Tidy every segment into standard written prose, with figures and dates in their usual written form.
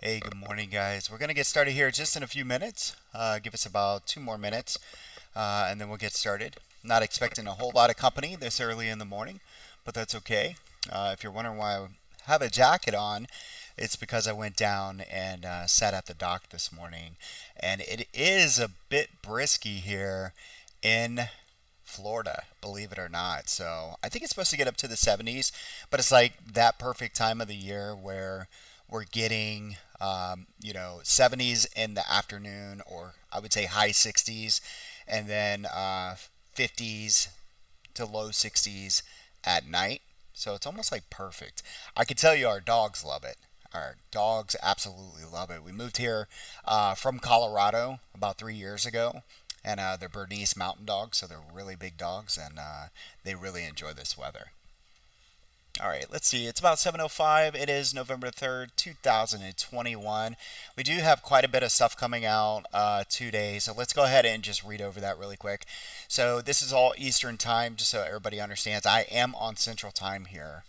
Hey, good morning, guys. We're going to get started here just in a few minutes. Give us about 2 more minutes, and then we'll get started. Not expecting a whole lot of company this early in the morning, but that's okay. If you're wondering why I have a jacket on, it's because I went down and sat at the dock this morning, and it is a bit brisky here in Florida, believe it or not. So I think it's supposed to get up to the 70s, but it's like that perfect time of the year where we're getting 70s in the afternoon, or I would say high 60s, and then 50s to low 60s at night. So it's almost like perfect. I can tell you our dogs love it. Our dogs absolutely love it. We moved here from Colorado about 3 years ago, and they're Bernese Mountain Dogs, so they're really big dogs, and they really enjoy this weather. All right, let's see. It's about 7:05. It is November 3rd, 2021. We do have quite a bit of stuff coming out today, so let's go ahead and just read over that really quick. So this is all Eastern time, just so everybody understands. I am on Central time here.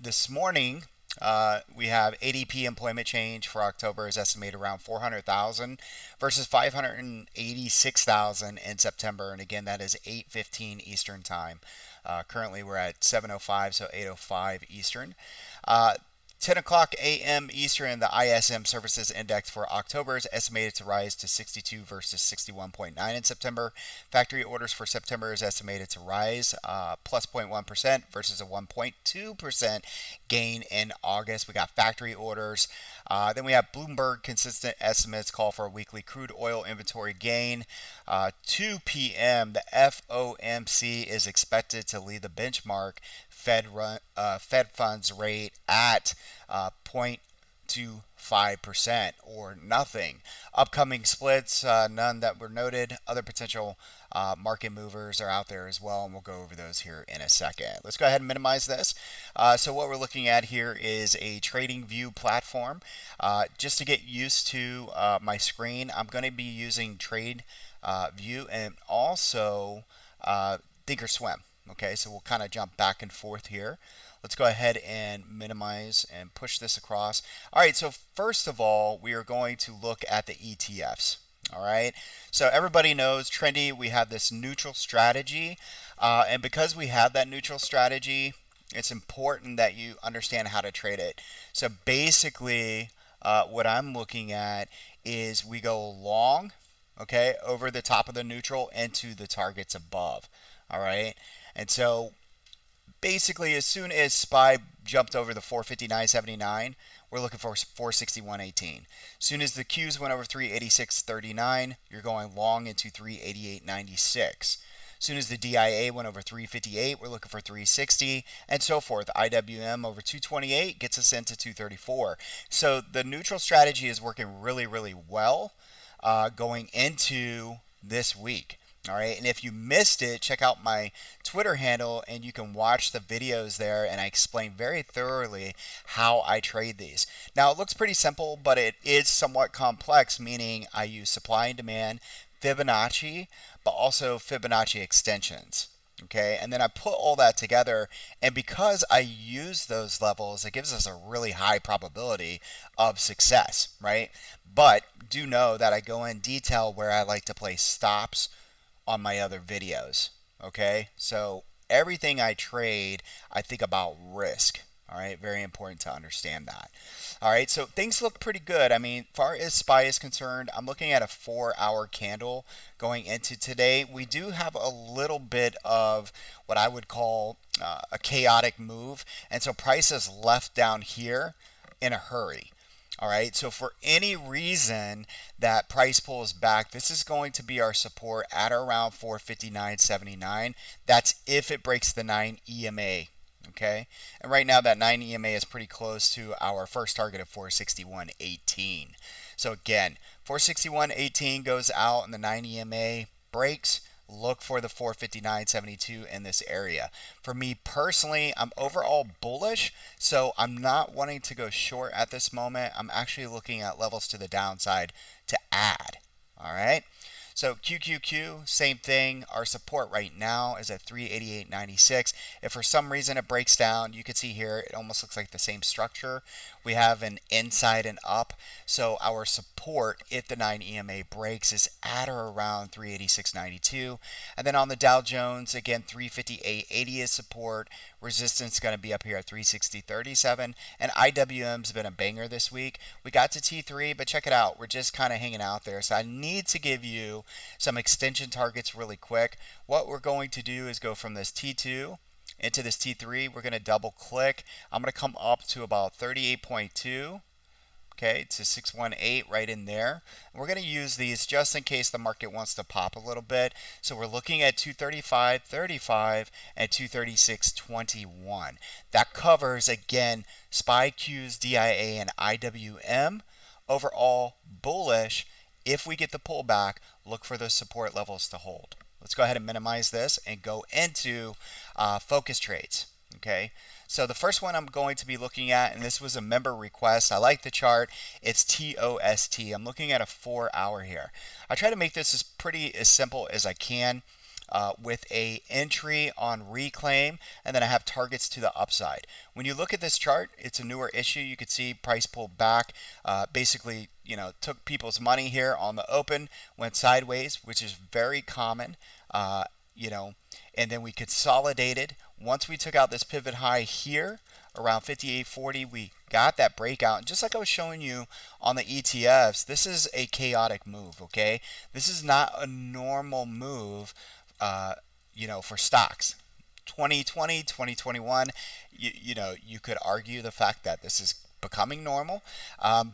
This morning, we have ADP employment change for October is estimated around 400,000 versus 586,000 in September. And again, that is 8:15 Eastern time. Currently, we're at 7:05, so 8:05 Eastern. 10 o'clock a.m. Eastern, the ISM Services Index for October is estimated to rise to 62 versus 61.9 in September. Factory orders for September is estimated to rise plus 0.1% versus a 1.2% gain in August. We got factory orders. Then we have Bloomberg consistent estimates call for a weekly crude oil inventory gain. 2 p.m. the FOMC is expected to lead the benchmark Fed funds rate at 0.25% or nothing. Upcoming splits, none that were noted. Other potential market movers are out there as well, and we'll go over those here in a second. Let's go ahead and minimize this. So what we're looking at here is a trading view platform. Just to get used to my screen, I'm going to be using trade view and also thinkorswim. Okay, so we'll kind of jump back and forth here. Let's go ahead and minimize and push this across. All right, so first of all, we are going to look at the ETFs. All right, so everybody knows Trendy, we have this neutral strategy. And because we have that neutral strategy, it's important that you understand how to trade it. So basically, what I'm looking at is we go long, okay, over the top of the neutral into the targets above. All right. And so basically, as soon as SPY jumped over the 459.79, we're looking for 461.18. As soon as the Qs went over 386.39, you're going long into 388.96. As soon as the DIA went over 358, we're looking for 360, and so forth. IWM over 228 gets us into 234. So the neutral strategy is working really, really well going into this week. All right, and if you missed it, check out my Twitter handle and you can watch the videos there, and I explain very thoroughly how I trade these. Now, it looks pretty simple, but it is somewhat complex, meaning I use supply and demand, Fibonacci, but also Fibonacci extensions. Okay, and then I put all that together, and because I use those levels, it gives us a really high probability of success, right? But do know that I go in detail where I like to place stops on my other videos. Okay, so everything I trade, I think about risk. All right, very important to understand that. All right, so things look pretty good. I mean, far as SPY is concerned, I'm looking at a 4-hour candle going into today. We do have a little bit of what I would call a chaotic move, and so price is left down here in a hurry. All right, so for any reason that price pulls back, this is going to be our support at around 459.79. That's if it breaks the 9 EMA. Okay, and right now that 9 EMA is pretty close to our first target of 461.18. So again, 461.18 goes out and the 9 EMA breaks. Look for the 459.72 in this area. For me personally, I'm overall bullish, so I'm not wanting to go short at this moment. I'm actually looking at levels to the downside to add. All right. So QQQ, same thing. Our support right now is at 388.96. If for some reason it breaks down, you can see here it almost looks like the same structure. We have an inside and up. So our support, if the 9 EMA breaks, is at or around 386.92. And then on the Dow Jones, again, 358.80 is support. Resistance going to be up here at 360.37. And IWM's been a banger this week. We got to T3, but check it out. We're just kind of hanging out there. So I need to give you some extension targets really quick. What we're going to do is go from this T2 into this T3. We're going to double click. I'm going to come up to about 38.2. Okay, to 618 right in there. And we're going to use these just in case the market wants to pop a little bit. So we're looking at 235.35 and 236.21. That covers, again, SPY, Qs, DIA, and IWM. Overall bullish. If we get the pullback, look for those support levels to hold. Let's go ahead and minimize this and go into focus trades. Okay, so the first one I'm going to be looking at, and this was a member request. I like the chart. It's TOST. I'm looking at a 4-hour here. I try to make this as simple as I can with a entry on reclaim, and then I have targets to the upside. When you look at this chart, it's a newer issue. You can see price pulled back, basically, took people's money here on the open, went sideways, which is very common, and then we consolidated. Once we took out this pivot high here around 58.40, we got that breakout. And just like I was showing you on the ETFs, this is a chaotic move, okay? This is not a normal move, for stocks. 2020, 2021, you could argue the fact that this is becoming normal,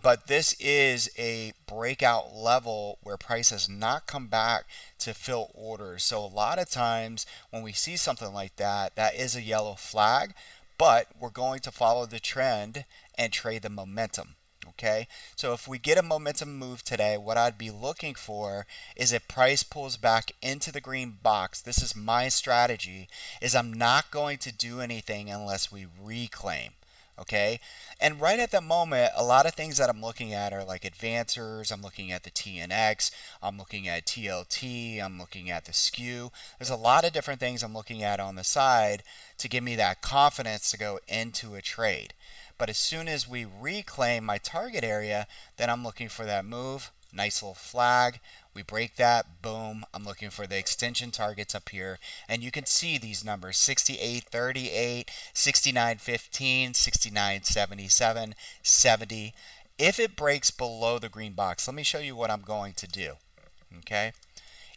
but this is a breakout level where price has not come back to fill orders. So a lot of times when we see something like that, that is a yellow flag, but we're going to follow the trend and trade the momentum. Okay, so if we get a momentum move today, what I'd be looking for is if price pulls back into the green box. This is my strategy, is I'm not going to do anything unless we reclaim. Okay, and right at the moment, a lot of things that I'm looking at are like advancers. I'm looking at the TNX, I'm looking at TLT, I'm looking at the skew. There's a lot of different things I'm looking at on the side to give me that confidence to go into a trade. But as soon as we reclaim my target area, then I'm looking for that move. Nice little flag. We break that, boom. I'm looking for the extension targets up here. And you can see these numbers, 68.38, 69.15, 69.77, 70. If it breaks below the green box, let me show you what I'm going to do. Okay?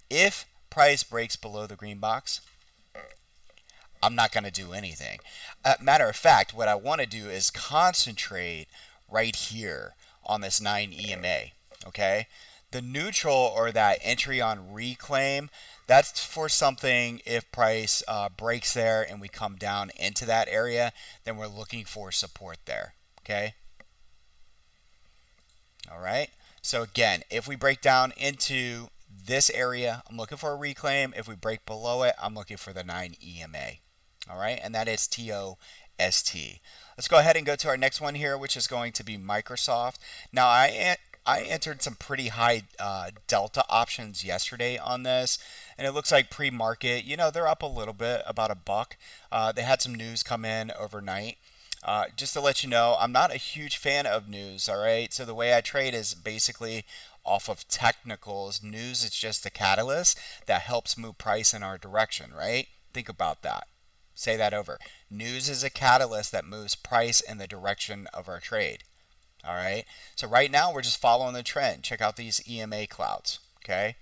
If price breaks below the green box, I'm not going to do anything. Matter of fact, what I want to do is concentrate right here on this 9 EMA. Okay, the neutral or that entry on reclaim, that's for something if price breaks there and we come down into that area, then we're looking for support there. Okay, all right, so again, if we break down into this area, I'm looking for a reclaim. If we break below it, I'm looking for the 9 EMA. All right, and that is TOST. Let's go ahead and go to our next one here, which is going to be Microsoft. Now I entered some pretty high delta options yesterday on this, and it looks like pre-market, they're up a little bit, about $1. They had some news come in overnight. Just to let you know, I'm not a huge fan of news, all right? So the way I trade is basically off of technicals. News is just a catalyst that helps move price in our direction, right? Think about that. Say that over. News is a catalyst that moves price in the direction of our trade. All right, so right now we're just following the trend. Check out these EMA clouds, okay?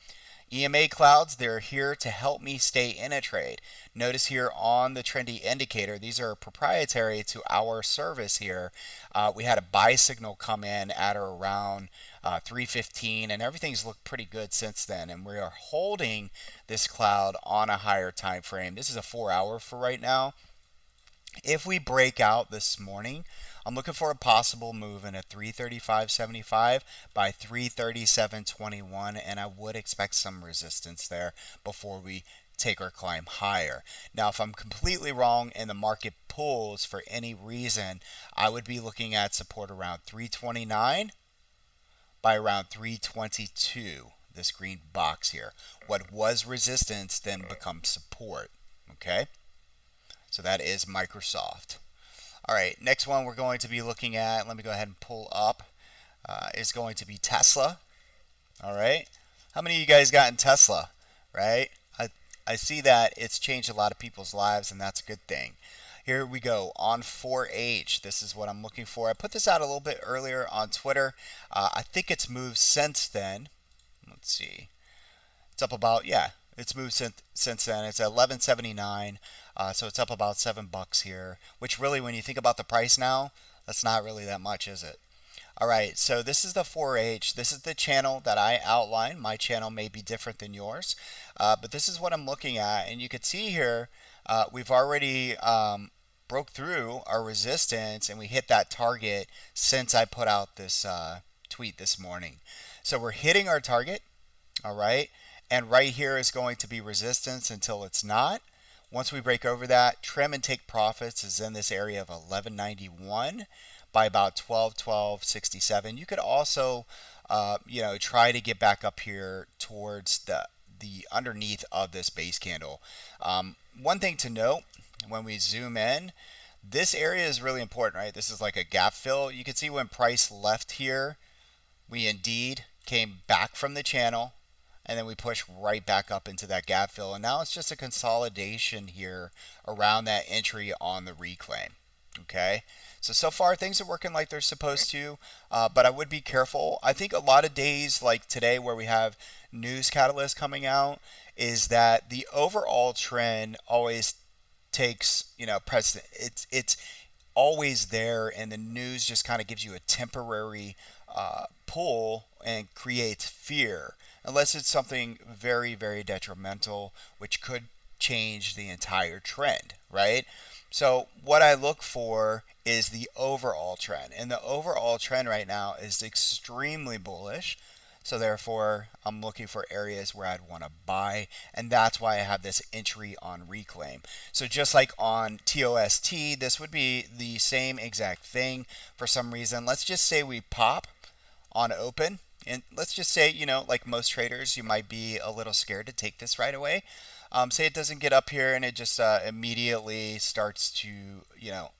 EMA clouds, they're here to help me stay in a trade. Notice here on the trendy indicator, these are proprietary to our service here. We had a buy signal come in at or around 315, and everything's looked pretty good since then, and we are holding this cloud on a higher time frame. This is a 4-hour for right now. If we break out this morning, I'm looking for a possible move in a 335.75 by 337.21, and I would expect some resistance there before we take our climb higher. Now, if I'm completely wrong and the market pulls for any reason, I would be looking at support around 329 by around 322. this green box here. What was resistance then becomes support. Okay, so that is Microsoft. All right, next one we're going to be looking at, let me go ahead and pull up, is going to be Tesla. All right, how many of you guys got in Tesla, right? I see that it's changed a lot of people's lives, and that's a good thing. Here we go on 4H. This is what I'm looking for. I put this out a little bit earlier on Twitter. I think it's moved since then. Let's see. It's up about, yeah, it's moved since then. It's at 11.79, so it's up about $7 here, which really, when you think about the price now, that's not really that much, is it? All right, so this is the 4H. This is the channel that I outlined. My channel may be different than yours, but this is what I'm looking at. And you can see here, we've already broke through our resistance, and we hit that target since I put out this tweet this morning. So we're hitting our target, all right? And right here is going to be resistance until it's not. Once we break over that, trim and take profits is in this area of 1191 by about 12.67. You could also, try to get back up here towards the underneath of this base candle. One thing to note when we zoom in, this area is really important, right? This is like a gap fill. You can see when price left here, we indeed came back from the channel, and then we push right back up into that gap fill. And now it's just a consolidation here around that entry on the reclaim. Okay, so far things are working like they're supposed to, but I would be careful. I think a lot of days like today where we have news catalysts coming out is that the overall trend always takes, precedent. It's always there, and the news just kind of gives you a temporary pull and creates fear, unless it's something very, very detrimental, which could change the entire trend, right? So what I look for is the overall trend, and the overall trend right now is extremely bullish. So therefore, I'm looking for areas where I'd want to buy, and that's why I have this entry on reclaim. So just like on TOST, this would be the same exact thing. For some reason, let's just say we pop on open, and let's just say, like most traders, you might be a little scared to take this right away. Say it doesn't get up here and it just immediately starts to,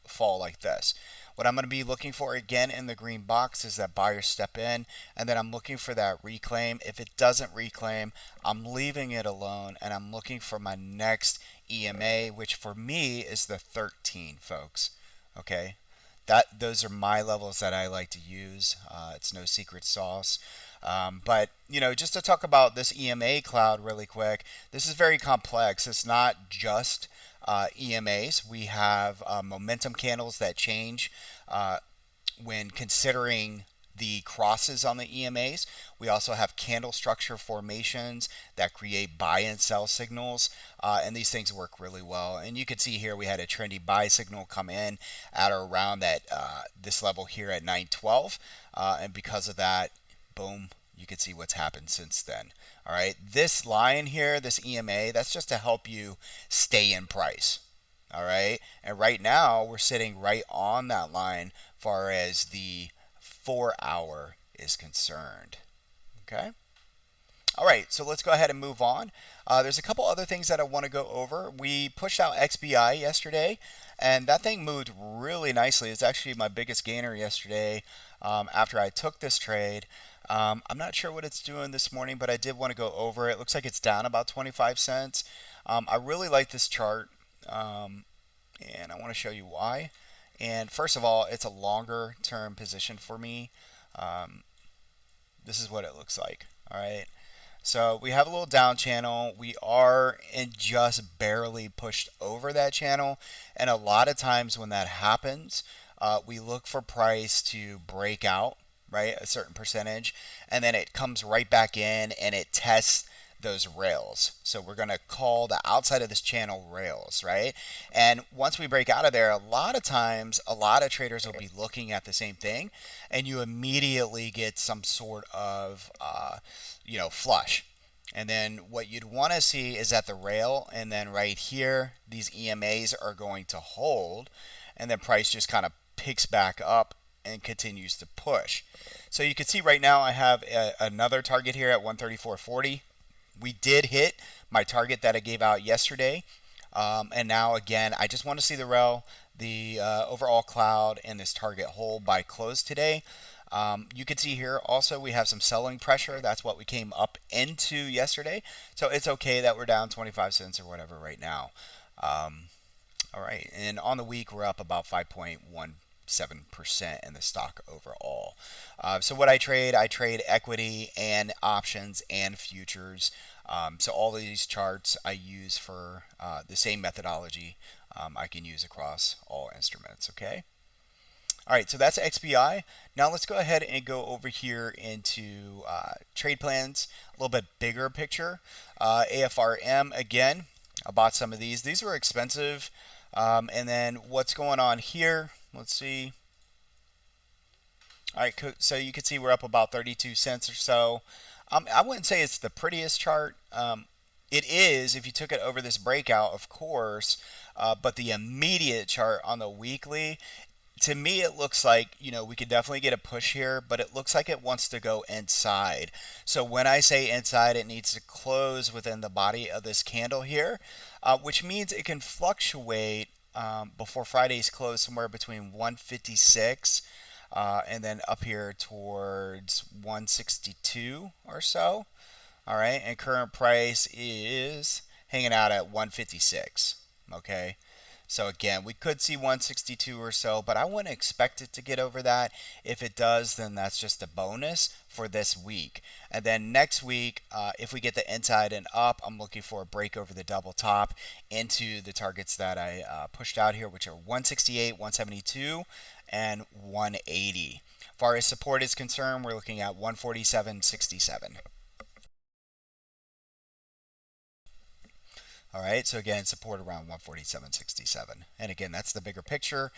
fall like this. What I'm going to be looking for again in the green box is that buyer step in, and then I'm looking for that reclaim. If it doesn't reclaim, I'm leaving it alone, and I'm looking for my next EMA, which for me is the 13, folks. Okay, those are my levels that I like to use. It's no secret sauce. But just to talk about this EMA cloud really quick, this is very complex. It's not just EMAs. We have momentum candles that change when considering the crosses on the EMAs. We also have candle structure formations that create buy and sell signals, and these things work really well. And you can see here we had a trendy buy signal come in at or around that this level here at 912, and because of that, boom, you can see what's happened since then. All right, this line here, this EMA, that's just to help you stay in price. All right, and right now we're sitting right on that line far as the 4 hour is concerned. Okay. All right, so let's go ahead and move on. There's a couple other things that I want to go over. We pushed out XBI yesterday, and that thing moved really nicely. It's actually my biggest gainer yesterday after I took this trade. I'm not sure what it's doing this morning, but I did want to go over it. It looks like it's down about 25 cents. I really like this chart, and I want to show you why. And first of all, it's a longer term position for me. This is what it looks like. All right. So we have a little down channel. We are just barely pushed over that channel. And a lot of times when that happens, we look for price to break out, right, a certain percentage, and then it comes right back in and it tests those rails. So we're going to call the outside of this channel rails, right? And once we break out of there, a lot of times, a lot of traders will be looking at the same thing, and you immediately get some sort of, flush. And then what you'd want to see is at the rail, and then right here, these EMAs are going to hold, and then price just kind of picks back up and continues to push. So you can see right now I have another target here at 134.40. We did hit my target that I gave out yesterday. And now again, I just want to see the rel, the overall cloud, and this target hold by close today. You can see here also we have some selling pressure. That's what we came up into yesterday. So it's okay that we're down 25 cents or whatever right now. All right, and on the week we're up about 5.17% in the stock overall. So what I trade equity and options and futures. So all of these charts I use for the same methodology I can use across all instruments. Okay. All right, so that's XBI. Now let's go ahead and go over here into trade plans, a little bit bigger picture. AFRM, again, I bought some of these. These were expensive. And then what's going on here? Let's see. All right, so you can see we're up about 32 cents or so. I wouldn't say it's the prettiest chart. It is if you took it over this breakout, of course, but the immediate chart on the weekly, to me, it looks like, we could definitely get a push here, but it looks like it wants to go inside. So when I say inside, it needs to close within the body of this candle here, which means it can fluctuate before Friday's close somewhere between 156 and then up here towards 162 or so. All right, and current price is hanging out at 156. Okay. So again, we could see 162 or so, but I wouldn't expect it to get over that. If it does, then that's just a bonus for this week. And then next week, if we get the inside and up, I'm looking for a break over the double top into the targets that I pushed out here, which are 168, 172, and 180. As far as support is concerned, we're looking at 147.67. All right, so again, support around 147.67. And again, that's the bigger picture.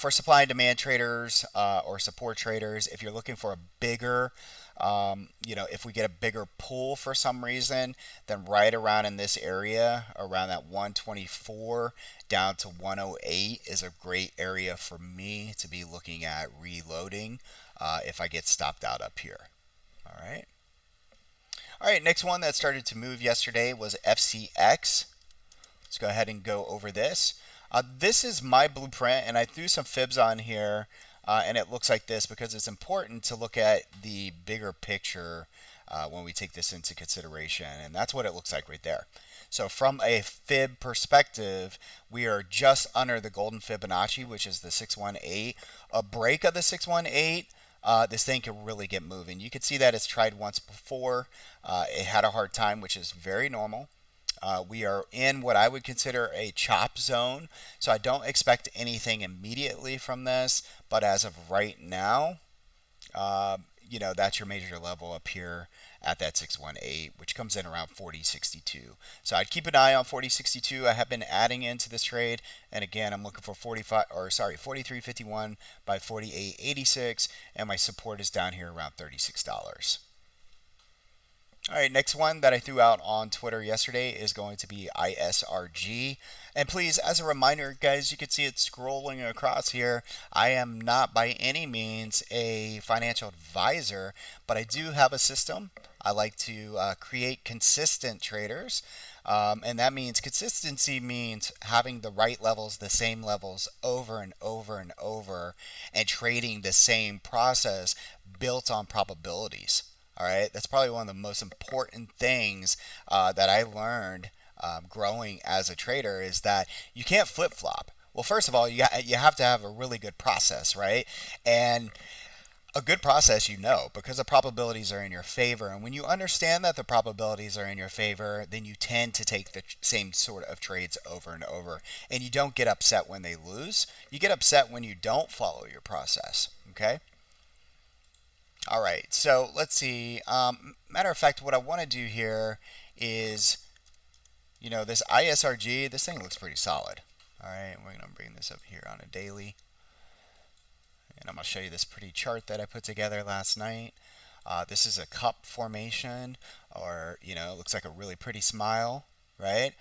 For supply and demand traders or support traders, if you're looking for a bigger, if we get a bigger pull for some reason, then right around in this area, around that 124 down to 108 is a great area for me to be looking at reloading if I get stopped out up here. All right. All right, next one that started to move yesterday was FCX. Let's go ahead and go over this. This is my blueprint, and I threw some fibs on here, and it looks like this because it's important to look at the bigger picture when we take this into consideration, and that's what it looks like right there. So from a fib perspective, we are just under the golden Fibonacci, which is the 618. A break of the 618, this thing can really get moving. You can see that it's tried once before. It had a hard time, which is very normal. We are in what I would consider a chop zone, so I don't expect anything immediately from this, but as of right now, that's your major level up here at that 618, which comes in around 40.62. So I'd keep an eye on 40.62. I have been adding into this trade, and again, I'm looking for 43.51 by 48.86, and my support is down here around $36. All right, next one that I threw out on Twitter yesterday is going to be ISRG. And please, as a reminder, guys, you can see it scrolling across here. I am not by any means a financial advisor, but I do have a system. I like to create consistent traders. And that means consistency means having the right levels, the same levels over and over and over, and trading the same process built on probabilities. All right, that's probably one of the most important things that I learned growing as a trader is that you can't flip-flop. Well, first of all, you have to have a really good process, right? And a good process, because the probabilities are in your favor. And when you understand that the probabilities are in your favor, then you tend to take the same sort of trades over and over. And you don't get upset when they lose. You get upset when you don't follow your process, okay? All right, so let's see. Matter of fact, what I want to do here is, this ISRG, this thing looks pretty solid. All right, we're going to bring this up here on a daily. And I'm going to show you this pretty chart that I put together last night. This is a cup formation, or, it looks like a really pretty smile, right?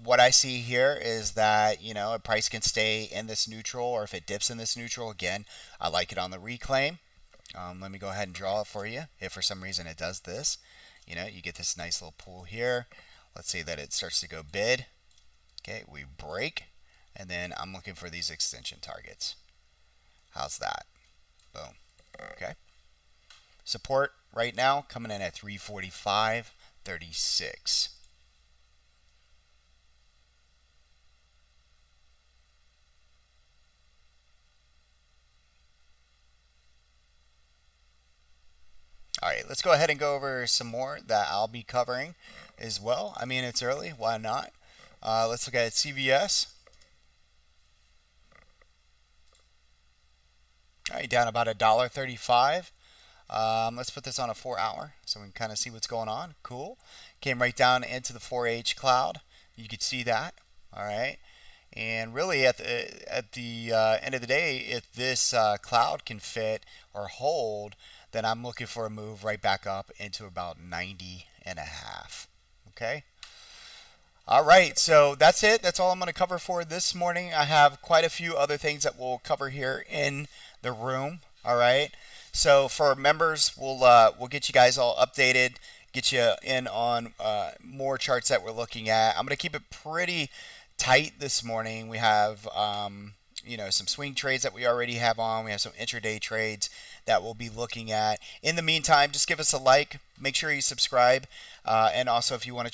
What I see here is that, you know, a price can stay in this neutral, or if it dips in this neutral, again, I like it on the reclaim. Let me go ahead and draw it for you. If for some reason it does this, you know, you get this nice little pool here. Let's say that it starts to go bid. Okay, we break, and then I'm looking for these extension targets. How's that? Boom. Okay. Support right now coming in at 345.36. All right, let's go ahead and go over some more that I'll be covering as well. I mean, it's early, why not? Let's look at CVS. All right, down about $1.35. Let's put this on a 4-hour so we can kind of see what's going on. Cool. Came right down into the 4H cloud. You could see that. All right. And really, at the end of the day, if this cloud can fit or hold, then I'm looking for a move right back up into about 90.5. Okay. All right, so that's it. That's all I'm going to cover for this morning. I have quite a few other things that we'll cover here in the room. All right. So for members, we'll get you guys all updated, get you in on more charts that we're looking at. I'm going to keep it pretty tight this morning. We have you know, some swing trades that we already have on. We have some intraday trades that we'll be looking at. In the meantime, just give us a like. Make sure you subscribe, and also if you want to